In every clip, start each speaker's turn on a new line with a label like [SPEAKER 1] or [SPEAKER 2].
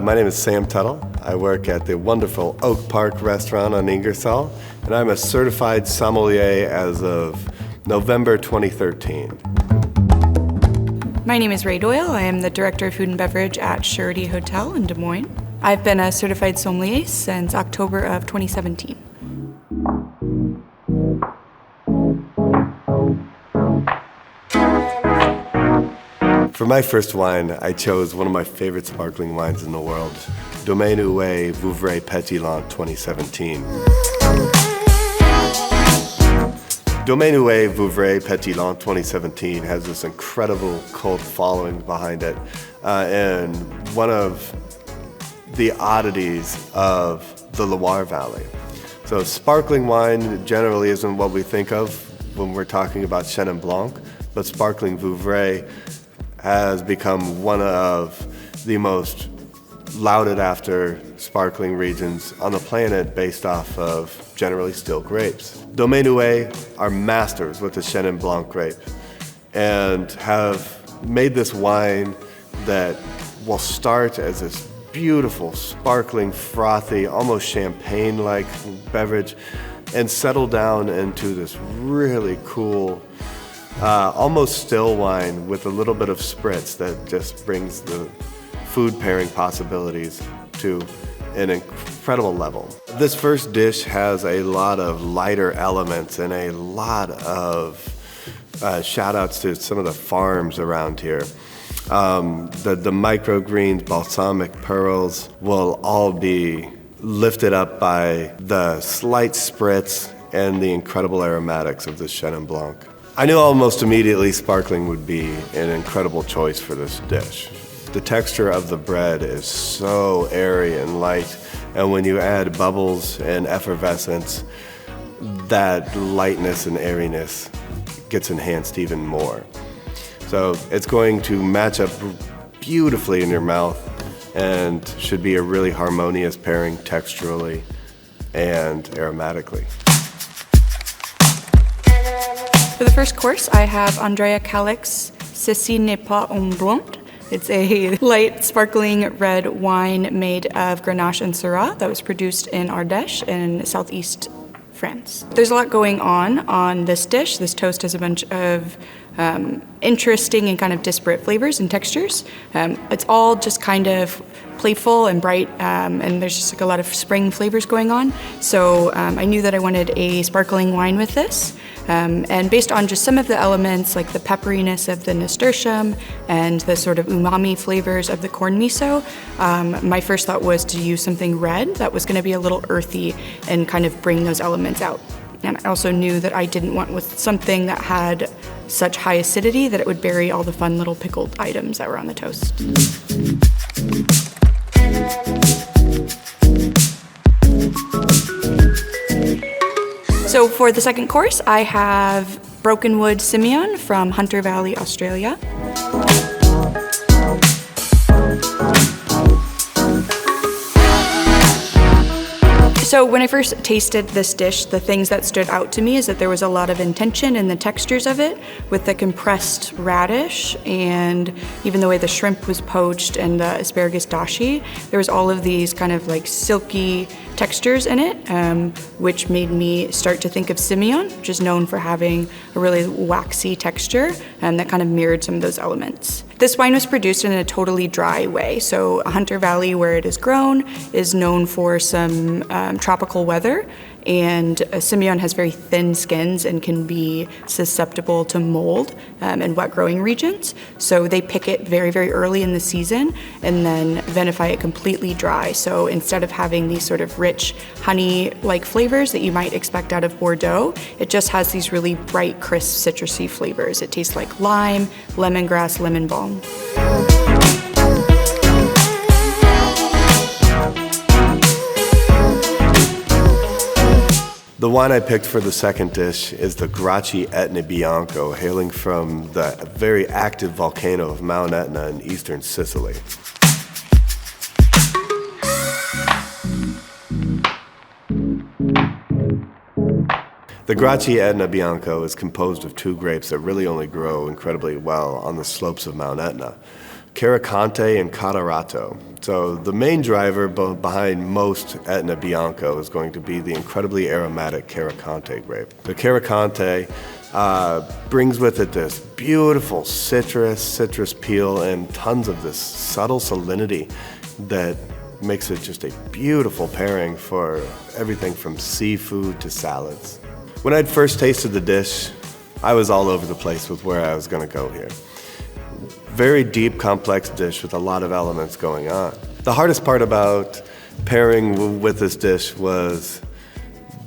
[SPEAKER 1] My name is Sam Tuttle. I work at the wonderful Oak Park restaurant on Ingersoll, and I'm a certified sommelier as of November 2013.
[SPEAKER 2] My name is Doyle. I am the Director of Food and Beverage at Surety Hotel in Des Moines. I've been a certified sommelier since October of 2017.
[SPEAKER 1] For my first wine, I chose one of my favorite sparkling wines in the world, Domaine Huet Vouvray Pétillant 2017. Domaine Huet Vouvray Pétillant 2017 has this incredible cult following behind it, and one of the oddities of the Loire Valley. So sparkling wine generally isn't what we think of when we're talking about Chenin Blanc, but sparkling Vouvray has become one of the most lauded after sparkling regions on the planet based off of generally still grapes. Domaine Huet are masters with the Chenin Blanc grape and have made this wine that will start as this beautiful, sparkling, frothy, almost champagne-like beverage and settle down into this really cool, almost still wine with a little bit of spritz that just brings the food pairing possibilities to an incredible level. This first dish has a lot of lighter elements and a lot of shout outs to some of the farms around here. The microgreens, balsamic pearls will all be lifted up by the slight spritz and the incredible aromatics of the Chenin Blanc. I knew almost immediately sparkling would be an incredible choice for this dish. The texture of the bread is so airy and light, and when you add bubbles and effervescence, that lightness and airiness gets enhanced even more. So it's going to match up beautifully in your mouth and should be a really harmonious pairing texturally and aromatically.
[SPEAKER 2] For the first course, I have Andrea Calix's Ceci n'est pas un blonde. It's a light, sparkling red wine made of Grenache and Syrah that was produced in Ardèche in southeast France. There's a lot going on this dish. This toast has a bunch of interesting and kind of disparate flavors and textures. It's all just kind of playful and bright, and there's just like a lot of spring flavors going on. So I knew that I wanted a sparkling wine with this. And based on just some of the elements, like the pepperiness of the nasturtium and the sort of umami flavors of the corn miso, my first thought was to use something red that was going to be a little earthy and kind of bring those elements out. And I also knew that I didn't want with something that had such high acidity that it would bury all the fun little pickled items that were on the toast. So for the second course, I have Broken Wood Simeon from Hunter Valley, Australia. So when I first tasted this dish, the things that stood out to me is that there was a lot of intention in the textures of it with the compressed radish and even the way the shrimp was poached and the asparagus dashi. There was all of these kind of like silky textures in it, which made me start to think of Simeon, which is known for having a really waxy texture that kind of mirrored some of those elements. This wine was produced in a totally dry way. So Hunter Valley, where it is grown, is known for some tropical weather, and Simeon has very thin skins and can be susceptible to mold in wet growing regions. So they pick it very, very early in the season and then vinify it completely dry. So instead of having these sort of rich honey-like flavors that you might expect out of Bordeaux, it just has these really bright, crisp, citrusy flavors. It tastes like lime, lemongrass, lemon balm.
[SPEAKER 1] The wine I picked for the second dish is the Gracchi Etna Bianco, hailing from the very active volcano of Mount Etna in eastern Sicily. The Gracchi Etna Bianco is composed of two grapes that really only grow incredibly well on the slopes of Mount Etna. Caricante and Cadarato. So the main driver behind most Etna Bianco is going to be the incredibly aromatic Caricante grape. The Caricante brings with it this beautiful citrus peel and tons of this subtle salinity that makes it just a beautiful pairing for everything from seafood to salads. When I'd first tasted the dish, I was all over the place with where I was going to go here. Very deep, complex dish with a lot of elements going on. The hardest part about pairing with this dish was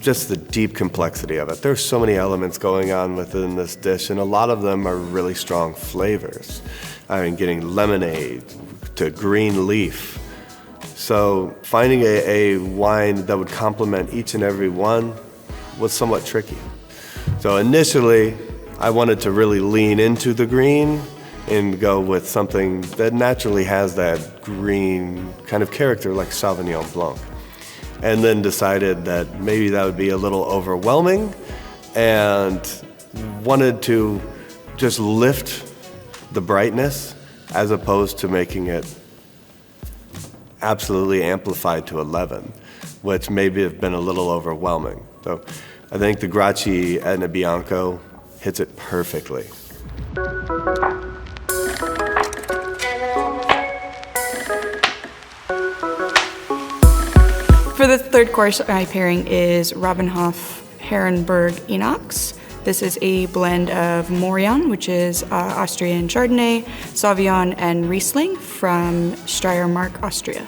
[SPEAKER 1] just the deep complexity of it. There's so many elements going on within this dish, and a lot of them are really strong flavors. I mean, getting lemonade to green leaf. So finding a wine that would complement each and every one was somewhat tricky. So initially, I wanted to really lean into the green and go with something that naturally has that green kind of character like Sauvignon Blanc. And then decided that maybe that would be a little overwhelming and wanted to just lift the brightness as opposed to making it absolutely amplified to 11, which maybe have been a little overwhelming. So I think the Gracchi Etna Bianco hits it perfectly.
[SPEAKER 2] For the third course, my pairing is Rabenhof Herrenberg Inox. This is a blend of Morion, which is Austrian Chardonnay, Sauvignon, and Riesling from Steiermark, Austria.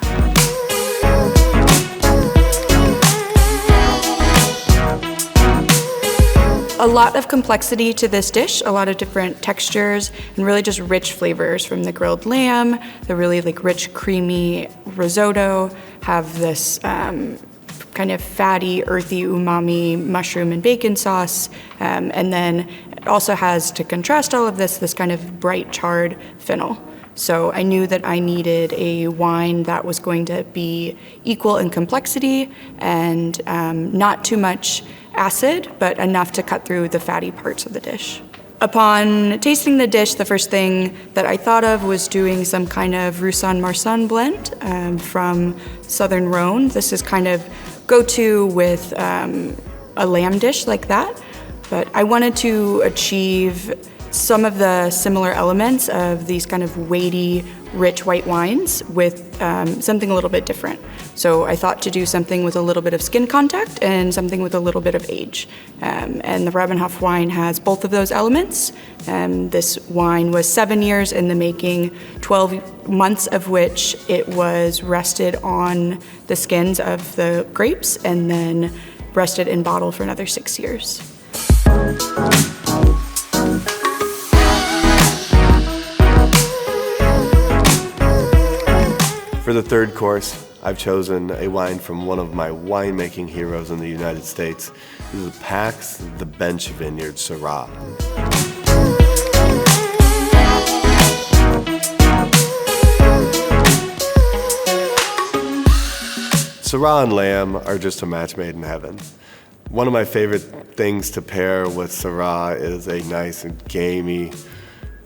[SPEAKER 2] A lot of complexity to this dish, a lot of different textures, and really just rich flavors from the grilled lamb, the really rich, creamy risotto, have this kind of fatty, earthy, umami mushroom and bacon sauce, and then it also has, to contrast all of this kind of bright charred fennel. So I knew that I needed a wine that was going to be equal in complexity and not too much acid, but enough to cut through the fatty parts of the dish. Upon tasting the dish, the first thing that I thought of was doing some kind of Roussanne-Marsanne blend from Southern Rhone. This is kind of go-to with a lamb dish like that, but I wanted to achieve some of the similar elements of these kind of weighty, rich white wines with something a little bit different. So I thought to do something with a little bit of skin contact and something with a little bit of age. And the Rabenhof wine has both of those elements. This wine was 7 years in the making, 12 months of which it was rested on the skins of the grapes and then rested in bottle for another 6 years.
[SPEAKER 1] For the third course, I've chosen a wine from one of my winemaking heroes in the United States. This is Pax the Bench Vineyard Syrah. Syrah and lamb are just a match made in heaven. One of my favorite things to pair with Syrah is a nice and gamey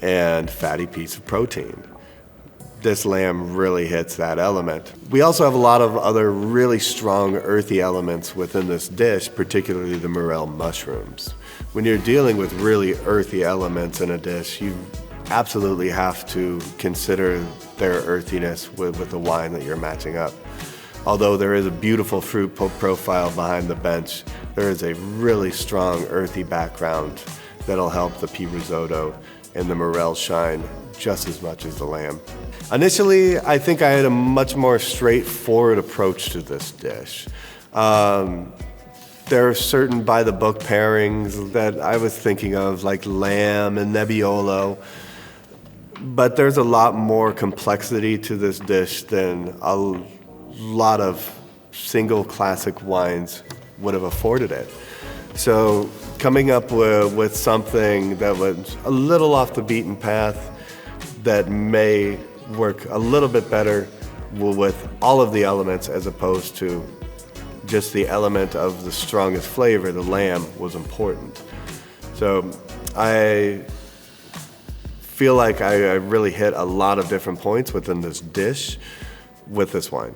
[SPEAKER 1] and fatty piece of protein. This lamb really hits that element. We also have a lot of other really strong earthy elements within this dish, particularly the morel mushrooms. When you're dealing with really earthy elements in a dish, you absolutely have to consider their earthiness with the wine that you're matching up. Although there is a beautiful fruit profile behind the bench, there is a really strong earthy background that'll help the pea risotto and the morel shine just as much as the lamb. Initially, I think I had a much more straightforward approach to this dish. There are certain by-the-book pairings that I was thinking of, like lamb and Nebbiolo, but there's a lot more complexity to this dish than a lot of single classic wines would have afforded it. So coming up with something that was a little off the beaten path that may work a little bit better with all of the elements as opposed to just the element of the strongest flavor, the lamb, was important. So I feel like I really hit a lot of different points within this dish with this wine.